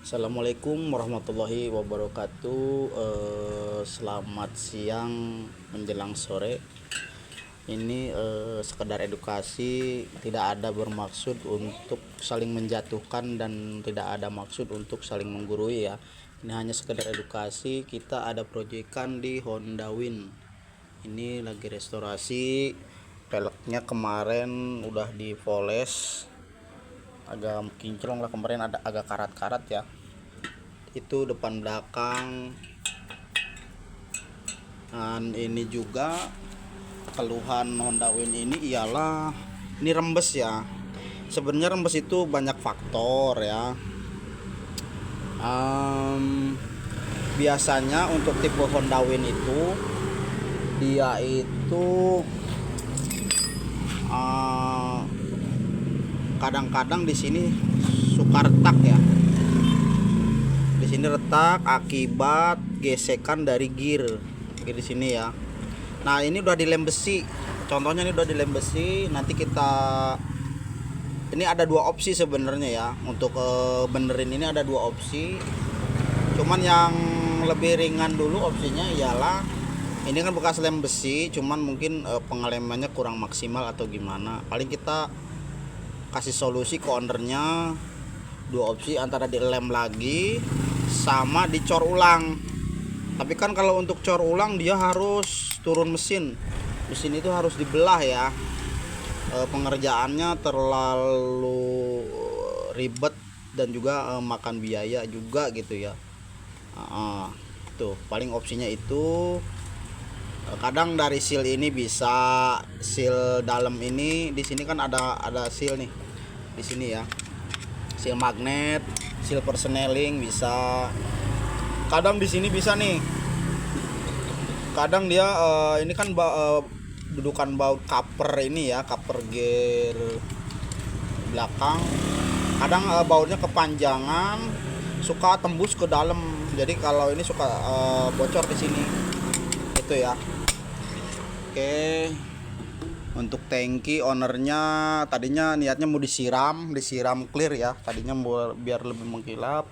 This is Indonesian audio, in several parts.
Assalamualaikum warahmatullahi wabarakatuh. Selamat siang menjelang sore. Ini sekedar edukasi, tidak ada bermaksud untuk saling menjatuhkan dan tidak ada maksud untuk saling menggurui ya. Ini hanya sekedar edukasi. Kita ada proyekan di Honda Win. Ini lagi restorasi. Peleknya kemarin udah dipoles, agak kinclong lah, kemarin ada agak karat-karat ya. Itu depan belakang. Dan ini juga keluhan Honda Win ini ialah ini rembes ya. Sebenarnya rembes itu banyak faktor ya. Biasanya untuk tipe Honda Win itu dia itu kadang-kadang di sini suka retak ya. Di sini retak akibat gesekan dari gear di sini ya. Nah, ini udah dilem besi. Contohnya ini udah dilem besi. Nanti kita ini ada dua opsi sebenarnya ya. Untuk benerin ini ada dua opsi. Cuman yang lebih ringan dulu opsinya ialah ini kan bekas lem besi, cuman mungkin pengelemannya kurang maksimal atau gimana. Paling kita kasih solusi ke ownernya dua opsi, antara dilem lagi sama dicor ulang. Tapi kan kalau untuk cor ulang dia harus turun mesin itu harus dibelah ya. Pengerjaannya terlalu ribet dan juga makan biaya juga gitu ya. Tuh paling opsinya itu. Kadang dari seal ini bisa, seal dalam ini di sini kan ada seal nih di sini ya, seal magnet, seal persneling bisa. Kadang di sini bisa nih. Kadang dia ini kan dudukan baut cover ini ya, cover gear belakang. Kadang bautnya kepanjangan, suka tembus ke dalam. Jadi kalau ini suka bocor di sini. Itu ya. Oke. Untuk tangki ownernya tadinya niatnya mau disiram clear ya. Tadinya biar lebih mengkilap.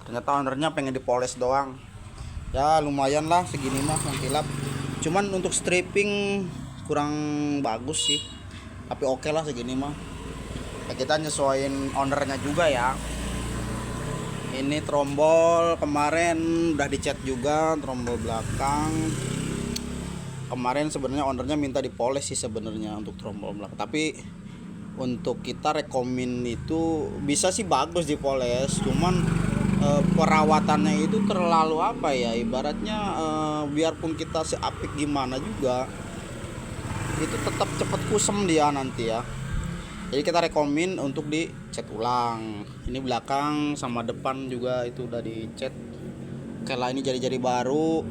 Ternyata ownernya pengen dipoles doang. Ya lumayan lah segini mah mengkilap. Cuman untuk stripping kurang bagus sih. Tapi oke lah segini mah. Ya, kita nyesuaiin ownernya juga ya. Ini trombol kemarin udah dicat juga, trombol belakang. Kemarin sebenarnya ownernya minta dipoles sih sebenarnya untuk trombol belakang. Tapi untuk kita rekomen itu bisa sih bagus dipoles, cuman perawatannya itu terlalu apa ya, ibaratnya biarpun kita seapik gimana juga itu tetap cepet kusem dia nanti ya. Jadi kita rekomen untuk dicat ulang. Ini belakang sama depan juga itu udah dicat. Oke lah, ini jari-jari baru.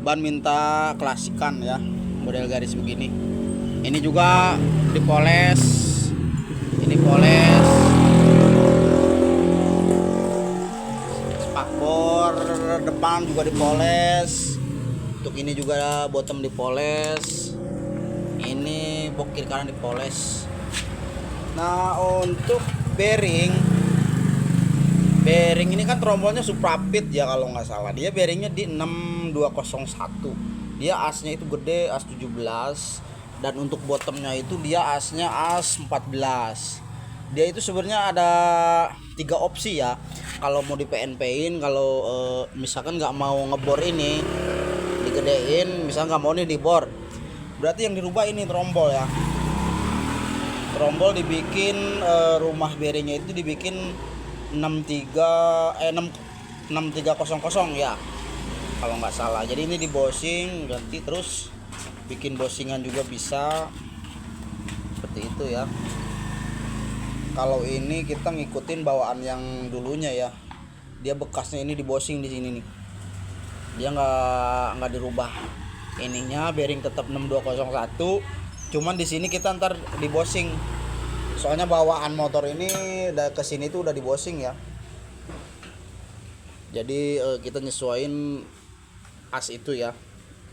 Ban minta klasikan ya, model garis begini. Ini juga dipoles. Ini poles. Spakbor depan juga dipoles. Untuk ini juga bottom dipoles. Ini box kiri kanan dipoles. Nah, untuk bearing ini kan trombolnya Suprapit ya kalau nggak salah. Dia bearingnya di 6201. Dia asnya itu gede, as 17. Dan untuk bottomnya itu dia asnya as 14. Dia itu sebenarnya ada 3 opsi ya. Kalau mau di PNP-in, kalau misalkan nggak mau ngebor ini digedein, misalkan nggak mau nih dibor, berarti yang dirubah ini trombol ya. Trombol dibikin rumah bearingnya itu dibikin 6300 ya kalau nggak salah. Jadi ini dibosing ganti, terus bikin bosingan juga bisa seperti itu ya. Kalau ini kita ngikutin bawaan yang dulunya ya, dia bekasnya ini dibosing di sini nih, dia nggak dirubah ininya. Bearing tetap 6201, cuman di sini kita ntar dibosing. Soalnya bawaan motor ini ke sini tuh udah dibosing ya. Jadi kita nyesuaiin as itu ya.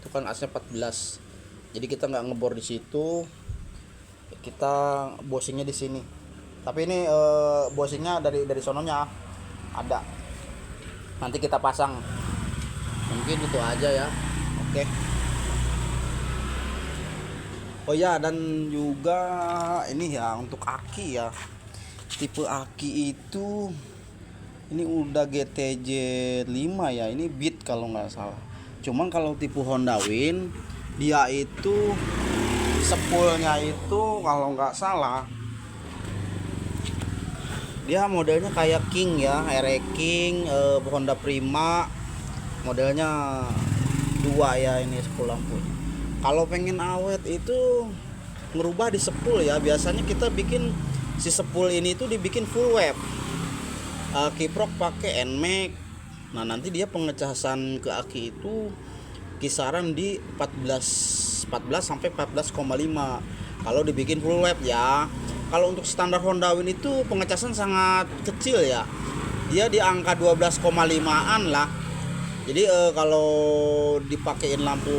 Itu kan asnya 14. Jadi kita nggak ngebor di situ. Kita bosingnya di sini. Tapi ini bosingnya dari sononya ada. nanti kita pasang. Mungkin itu aja ya. Oke. Oh ya, dan juga ini ya untuk aki ya, tipe aki itu ini udah GTJ 5 ya, ini Beat kalau nggak salah. Cuman kalau tipe Honda Win dia itu sepulnya itu kalau nggak salah dia modelnya kayak King ya, RE King, Honda Prima modelnya 2 ya, ini sepul lampunya. Kalau pengen awet itu ngerubah di sepul ya, biasanya kita bikin si sepul ini tuh dibikin full web, kiprok pakai NMAX. Nah nanti dia pengecasan ke aki itu kisaran di 14 sampai 14,5 kalau dibikin full web ya. Kalau untuk standar Honda Win itu pengecasan sangat kecil ya, dia di angka 12,5an lah. Jadi kalau dipakein lampu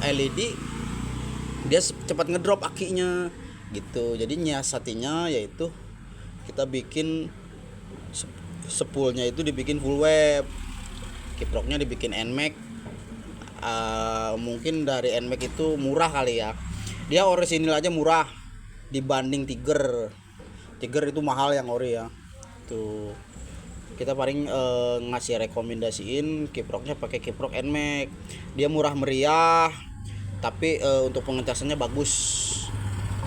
LED dia cepat ngedrop akinya gitu. Jadi nyiasatinya yaitu kita bikin sepulnya itu dibikin full web, kiproknya dibikin NMAX. Mungkin dari NMAX itu murah kali ya, dia orisinil aja murah dibanding Tiger itu mahal yang ori ya. Tuh kita paling ngasih rekomendasiin kiproknya pakai kiprok NMAX, dia murah meriah tapi untuk pengecasannya bagus.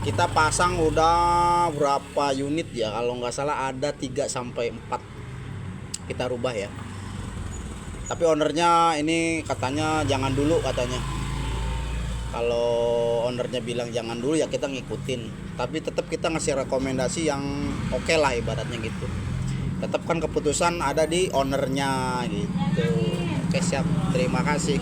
Kita pasang udah berapa unit ya, kalau nggak salah ada 3 sampai 4 kita rubah ya. Tapi ownernya ini katanya jangan dulu katanya. Kalau ownernya bilang jangan dulu ya kita ngikutin, tapi tetap kita ngasih rekomendasi yang oke lah ibaratnya gitu. Tetap kan keputusan ada di ownernya gitu. Oke siap, terima kasih.